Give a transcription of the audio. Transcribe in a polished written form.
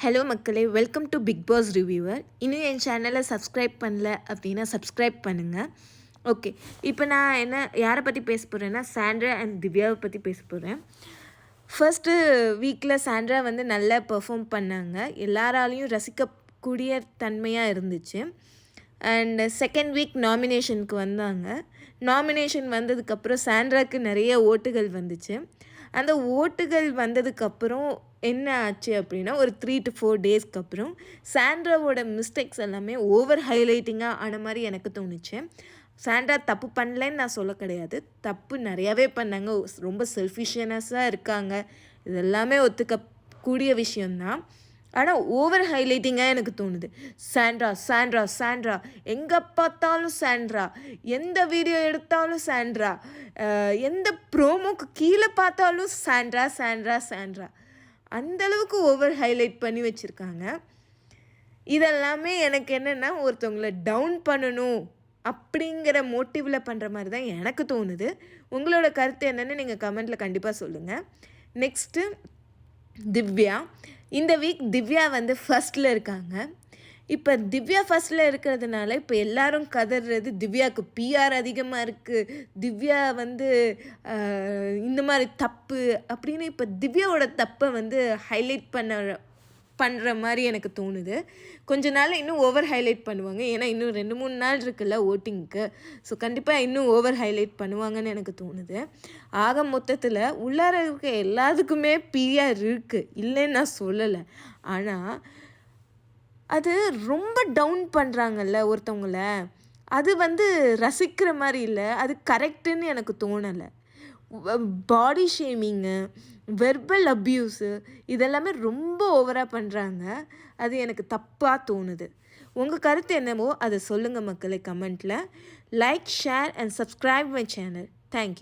Hello மக்களே, welcome to Bigg Boss reviewer. இன்னும் என் சேனலை சப்ஸ்கிரைப் பண்ணல அப்படின்னா சப்ஸ்கிரைப் பண்ணுங்கள். ஓகே, இப்போ நான் யாரை பற்றி பேச போகிறேன்னா சாண்ட்ரா அண்ட் திவ்யாவை பற்றி பேச போகிறேன். ஃபர்ஸ்ட்டு வீக்கில் சாண்ட்ரா வந்து நல்லா பெர்ஃபார்ம் பண்ணாங்க, எல்லாராலையும் ரசிக்கக்கூடிய தன்மையாக இருந்துச்சு. அண்ட் செகண்ட் வீக் நாமினேஷனுக்கு வந்தாங்க. நாமினேஷன் வந்ததுக்கப்புறம் சாண்ட்ராவுக்கு நிறைய ஓட்டுகள் வந்துச்சு. அந்த ஓட்டுகள் வந்ததுக்கப்புறம் என்ன ஆச்சு அப்படின்னா, ஒரு 3 to 4 டேஸ்க்கு அப்புறம் சாண்ட்ராவோட மிஸ்டேக்ஸ் எல்லாமே ஓவர் ஹைலைட்டிங்காக ஆன மாதிரி எனக்கு தோணுச்சு. சாண்ட்ரா தப்பு பண்ணலன்னு நான் சொல்ல கிடையாது, தப்பு நிறையாவே பண்ணாங்க, ரொம்ப செல்ஃபிஷியனஸாக இருக்காங்க, இது எல்லாமே ஒத்துக்கக்கூடிய விஷயந்தான். ஆனால் ஓவர் ஹைலைட்டிங்காக எனக்கு தோணுது. சாண்ட்ரா சாண்ட்ரா சாண்ட்ரா, எங்கே பார்த்தாலும் சாண்ட்ரா, எந்த வீடியோ எடுத்தாலும் சாண்ட்ரா, எந்த ப்ரோமோக்கு கீழே பார்த்தாலும் சாண்ட்ரா சாண்ட்ரா சாண்ட்ரா, அந்தளவுக்கு ஓவர் ஹைலைட் பண்ணி வச்சுருக்காங்க. இதெல்லாமே எனக்கு என்னென்னா, ஒருத்தவங்களை டவுன் பண்ணணும் அப்படிங்கிற மோட்டிவில் பண்ணுற மாதிரி தான் எனக்கு தோணுது. உங்களோட கருத்து என்னென்னு நீங்கள் கமெண்ட்டில் கண்டிப்பாக சொல்லுங்கள். நெக்ஸ்ட்டு திவ்யா. இந்த வீக் திவ்யா வந்து ஃபஸ்ட்டில் இருக்காங்க. இப்போ திவ்யா ஃபஸ்ட்டில் இருக்கிறதுனால இப்போ எல்லாரும் கதறது திவ்யாவுக்கு பிஆர் அதிகமாக இருக்குது, திவ்யா வந்து இந்த மாதிரி தப்பு அப்படின்னு இப்போ திவ்யாவோட தப்பை வந்து ஹைலைட் பண்ணுற மாதிரி எனக்கு தோணுது. கொஞ்ச நாள் இன்னும் ஓவர் ஹைலைட் பண்ணுவாங்க, ஏன்னா இன்னும் 2-3 நாள் இருக்குல்ல ஓட்டிங்க்கு. ஸோ கண்டிப்பாக இன்னும் ஓவர் ஹைலைட் பண்ணுவாங்கன்னு எனக்கு தோணுது. ஆக மொத்தத்தில் உள்ளார இருக்க எல்லாத்துக்குமே பிஆர் இருக்குது, இல்லைன்னு நான் சொல்லலை. ஆனால் அது ரொம்ப டவுன் பண்ணுறாங்கல்ல ஒருத்தவங்கள, அது வந்து ரசிக்கிற மாதிரி இல்லை, அது கரெக்டுன்னு எனக்கு தோணலை. பாடி ஷேமிங்கு, வெர்பல் அப்யூஸு, இதெல்லாமே ரொம்ப ஓவராக பண்ணுறாங்க. அது எனக்கு தப்பாக தோணுது. உங்கள் கருத்து என்னவோ அதை சொல்லுங்கள் மக்களே கமெண்ட்டில். Like, share and subscribe my channel. Thank you.